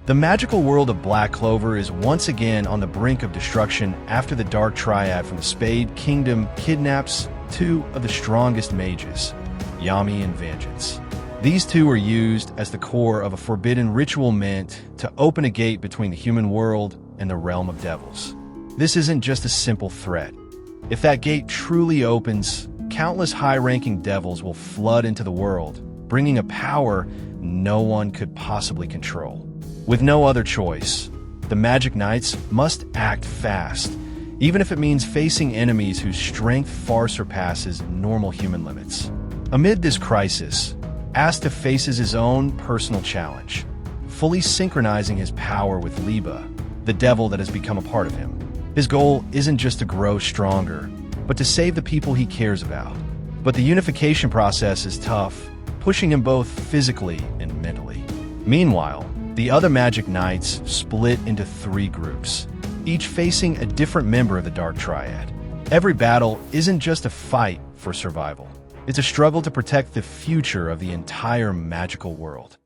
The magical world of Black Clover is once again on the brink of destruction after the Dark Triad from the Spade Kingdom kidnaps two of the strongest mages, Yami and Vengeance. These two are used as the core of a forbidden ritual meant to open a gate between the human world and the realm of devils. This isn't just a simple threat. If that gate truly opens, countless high-ranking devils will flood into the world, bringing a power no one could possibly control. With no other choice, the Magic Knights must act fast, even if it means facing enemies whose strength far surpasses normal human limits. Amid this crisis, Asta faces his own personal challenge, fully synchronizing his power with Liba, the devil that has become a part of him. His goal isn't just to grow stronger, but to save the people he cares about. But the unification process is tough, pushing him both physically and mentally. Meanwhile, the other Magic Knights split into 3 groups, each facing a different member of the Dark Triad. Every battle isn't just a fight for survival. It's a struggle to protect the future of the entire magical world.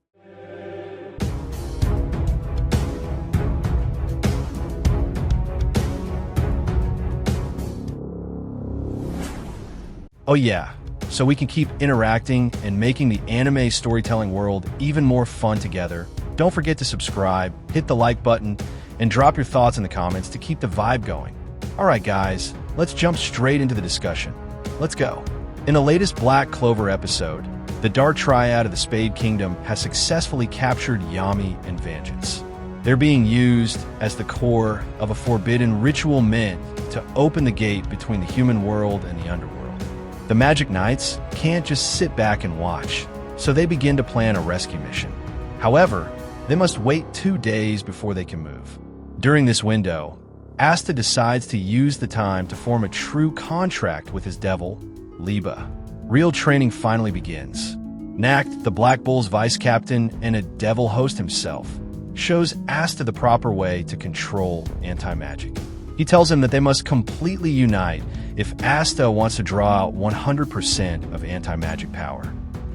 Oh yeah, so we can keep interacting and making the anime storytelling world even more fun together. Don't forget to subscribe, hit the like button, and drop your thoughts in the comments to keep the vibe going. Alright guys, let's jump straight into the discussion. Let's go. In the latest Black Clover episode, the Dark Triad of the Spade Kingdom has successfully captured Yami and Vengeance. They're being used as the core of a forbidden ritual meant to open the gate between the human world and the underworld. The Magic Knights can't just sit back and watch, so they begin to plan a rescue mission. However, they must wait 2 days before they can move. During this window, Asta decides to use the time to form a true contract with his devil, Liba. Real training finally begins. Nacht, the Black Bull's vice captain and a devil host himself, shows Asta the proper way to control anti-magic. He tells him that they must completely unite if Asta wants to draw out 100% of anti-magic power.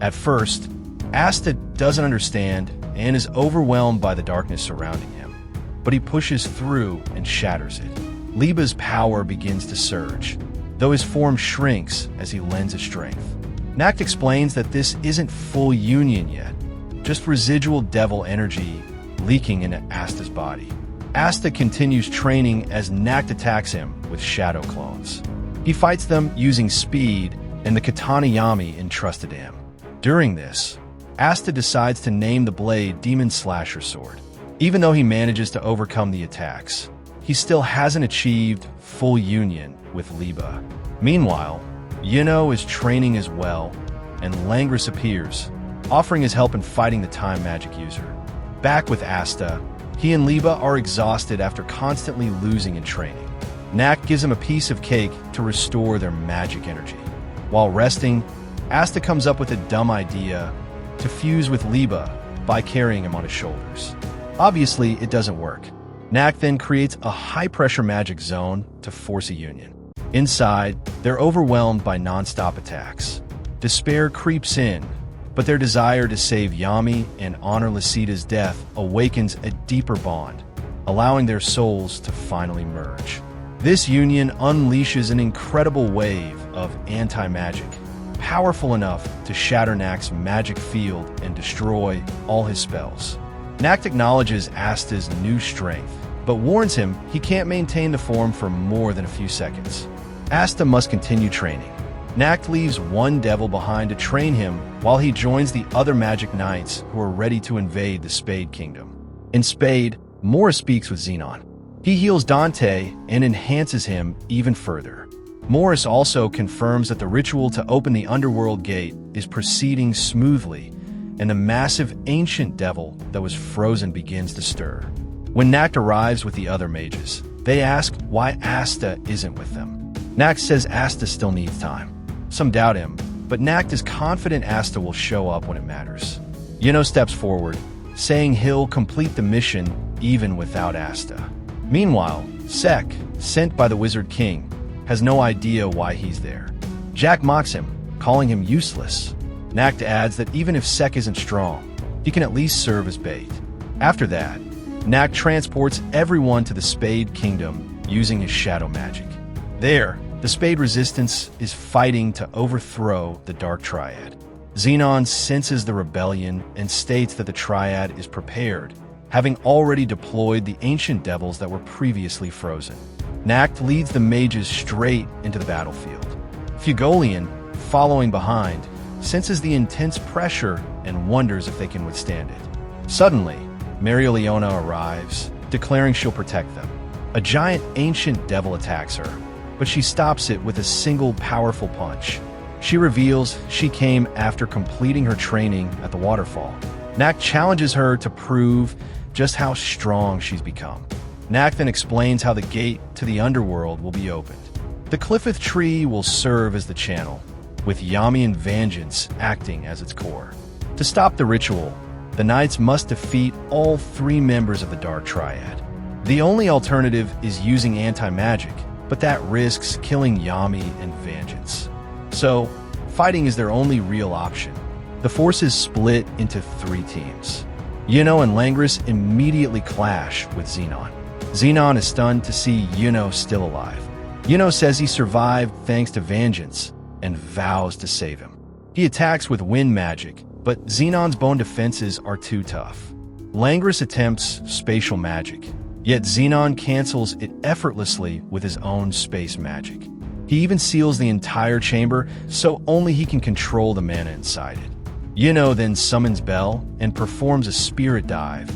At first, Asta doesn't understand and is overwhelmed by the darkness surrounding him, but he pushes through and shatters it. Liba's power begins to surge, though his form shrinks as he lends his strength. Nacht explains that this isn't full union yet, just residual devil energy leaking into Asta's body. Asta continues training as Nacht attacks him with shadow clones. He fights them using speed and the katana Yami entrusted to him. During this, Asta decides to name the blade Demon Slasher Sword. Even though he manages to overcome the attacks, he still hasn't achieved full union with Liba. Meanwhile, Yino is training as well, and Langris appears, offering his help in fighting the time magic user. Back with Asta, he and Liba are exhausted after constantly losing in training. Nacht gives him a piece of cake to restore their magic energy. While resting, Asta comes up with a dumb idea to fuse with Liba by carrying him on his shoulders. Obviously, it doesn't work. Nacht then creates a high-pressure magic zone to force a union. Inside, they're overwhelmed by non-stop attacks. Despair creeps in, but their desire to save Yami and honor Lasida's death awakens a deeper bond, allowing their souls to finally merge. This union unleashes an incredible wave of anti-magic, powerful enough to shatter Nacht's magic field and destroy all his spells. Nacht acknowledges Asta's new strength, but warns him he can't maintain the form for more than a few seconds. Asta must continue training. Nacht leaves one devil behind to train him while he joins the other Magic Knights who are ready to invade the Spade Kingdom. In Spade, Morris speaks with Xenon. He heals Dante and enhances him even further. Morris also confirms that the ritual to open the underworld gate is proceeding smoothly, and the massive ancient devil that was frozen begins to stir. When Nacht arrives with the other mages, they ask why Asta isn't with them. Nacht says Asta still needs time. Some doubt him, but Nacht is confident Asta will show up when it matters. Yino steps forward, saying he'll complete the mission even without Asta. Meanwhile, Sek, sent by the Wizard King, has no idea why he's there. Jack mocks him, calling him useless. Nacht adds that even if Sek isn't strong, he can at least serve as bait. After that, Nacht transports everyone to the Spade Kingdom using his shadow magic. There, the Spade Resistance is fighting to overthrow the Dark Triad. Xenon senses the rebellion and states that the Triad is prepared, having already deployed the ancient devils that were previously frozen. Nacht leads the mages straight into the battlefield. Fugolian, following behind, senses the intense pressure and wonders if they can withstand it. Suddenly, Mereoleona arrives, declaring she'll protect them. A giant ancient devil attacks her, but she stops it with a single powerful punch. She reveals she came after completing her training at the waterfall. Nacht challenges her to prove just how strong she's become. Nacht then explains how the gate to the underworld will be opened. The Cliffith Tree will serve as the channel, with Yamian vengeance acting as its core. To stop the ritual, the knights must defeat all 3 members of the Dark Triad. The only alternative is using anti-magic, but that risks killing Yami and Vengeance. So, fighting is their only real option. The forces split into 3 teams. Yuno and Langris immediately clash with Xenon. Xenon is stunned to see Yuno still alive. Yuno says he survived thanks to Vengeance and vows to save him. He attacks with wind magic, but Xenon's bone defenses are too tough. Langris attempts spatial magic, yet Xenon cancels it effortlessly with his own space magic. He even seals the entire chamber so only he can control the mana inside it. Yuno then summons Bell and performs a spirit dive,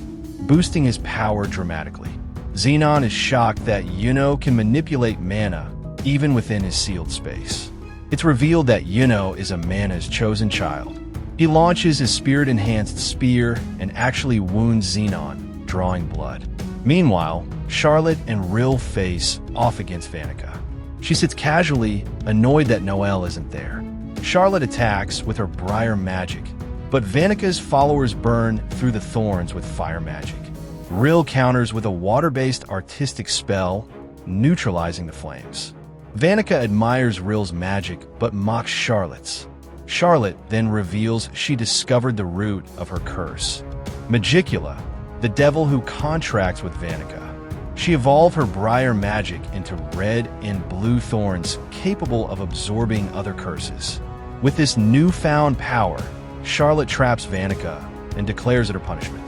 boosting his power dramatically. Xenon is shocked that Yuno can manipulate mana even within his sealed space. It's revealed that Yuno is a mana's chosen child. He launches his spirit-enhanced spear and actually wounds Xenon, drawing blood. Meanwhile, Charlotte and Rill face off against Vanica. She sits casually, annoyed that Noelle isn't there. Charlotte attacks with her Briar magic, but Vanica's followers burn through the thorns with fire magic. Rill counters with a water-based artistic spell, neutralizing the flames. Vanica admires Rill's magic, but mocks Charlotte's. Charlotte then reveals she discovered the root of her curse. Magicula, the devil who contracts with Vanica. She evolved her Briar magic into red and blue thorns capable of absorbing other curses. With this newfound power, Charlotte traps Vanica and declares it her punishment.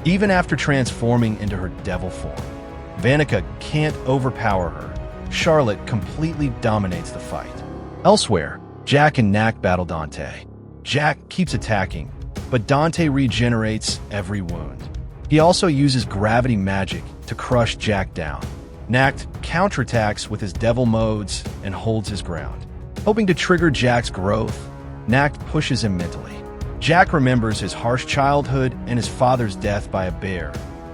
Even after transforming into her devil form, Vanica can't overpower her. Charlotte completely dominates the fight. Elsewhere, Jack and Nacht battle Dante. Jack keeps attacking, but Dante regenerates every wound. He also uses gravity magic to crush Jack down. Nacht counterattacks with his devil modes and holds his ground. Hoping to trigger Jack's growth, Nacht pushes him mentally. Jack remembers his harsh childhood and his father's death by a bear,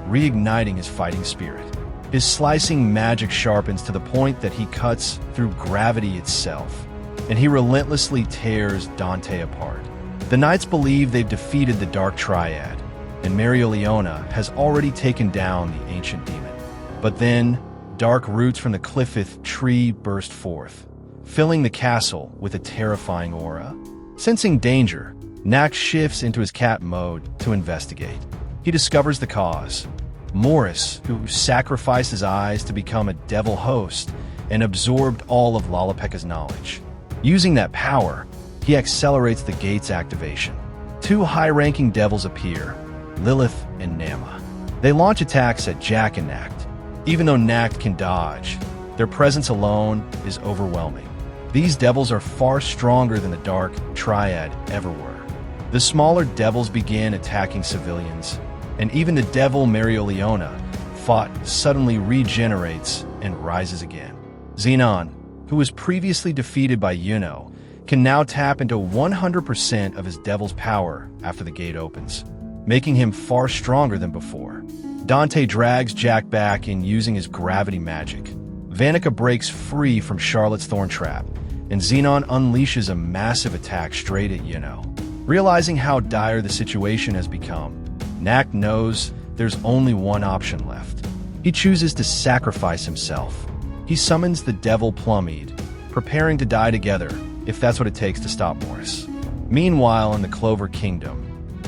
reigniting his fighting spirit. His slicing magic sharpens to the point that he cuts through gravity itself, and he relentlessly tears Dante apart. The knights believe they've defeated the Dark Triad, and Mereoleona has already taken down the ancient demon. But then, dark roots from the Cliffith Tree burst forth, filling the castle with a terrifying aura. Sensing danger, Nacht shifts into his cat mode to investigate. He discovers the cause. Morris, who sacrificed his eyes to become a devil host and absorbed all of Lalapeka's knowledge. Using that power, he accelerates the gate's activation. 2 high-ranking devils appear, Lilith and Nama. They launch attacks at Jack and Nacht. Even though Nacht can dodge, their presence alone is overwhelming. These devils are far stronger than the Dark Triad ever were. The smaller devils begin attacking civilians, and even the devil Mereoleona fought suddenly regenerates and rises again. Xenon, who was previously defeated by Yuno, can now tap into 100% of his devil's power after the gate opens, making him far stronger than before. Dante drags Jack back in using his gravity magic. Vanica breaks free from Charlotte's thorn trap, and Xenon unleashes a massive attack straight at Yuno. Realizing how dire the situation has become, Nacht knows there's only one option left. He chooses to sacrifice himself. He summons the devil Plummead, preparing to die together if that's what it takes to stop Morris. Meanwhile, in the Clover Kingdom,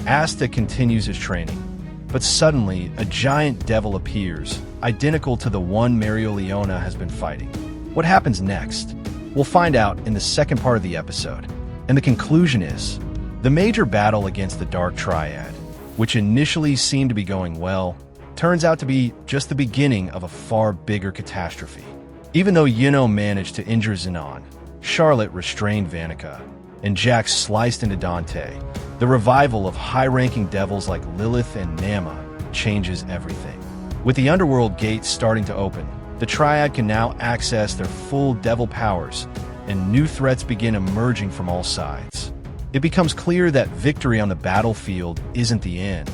Asta continues his training. But suddenly, a giant devil appears, identical to the one Mereoleona has been fighting. What happens next? We'll find out in the second part of the episode. And the conclusion is, the major battle against the Dark Triad, which initially seemed to be going well, turns out to be just the beginning of a far bigger catastrophe. Even though Yino managed to injure Xenon, Charlotte restrained Vanica, and Jack sliced into Dante, the revival of high-ranking devils like Lilith and Nama changes everything. With the underworld gates starting to open, the Triad can now access their full devil powers, and new threats begin emerging from all sides. It becomes clear that victory on the battlefield isn't the end.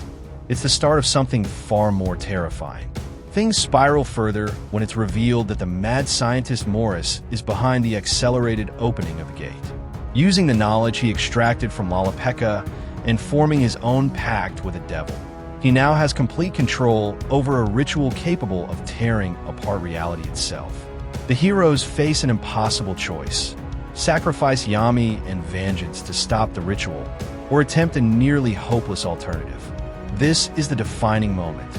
It's the start of something far more terrifying. Things spiral further when it's revealed that the mad scientist Morris is behind the accelerated opening of the gate. Using the knowledge he extracted from Lalapeka and forming his own pact with the devil, he now has complete control over a ritual capable of tearing apart reality itself. The heroes face an impossible choice: sacrifice Yami and vengeance to stop the ritual, or attempt a nearly hopeless alternative. This is the defining moment,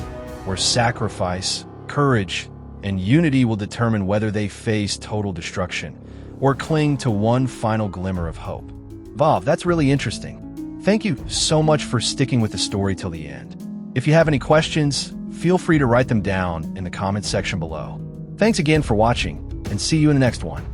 where sacrifice, courage, and unity will determine whether they face total destruction or cling to one final glimmer of hope. Vav, that's really interesting. Thank you so much for sticking with the story till the end. If you have any questions, feel free to write them down in the comments section below. Thanks again for watching, and see you in the next one.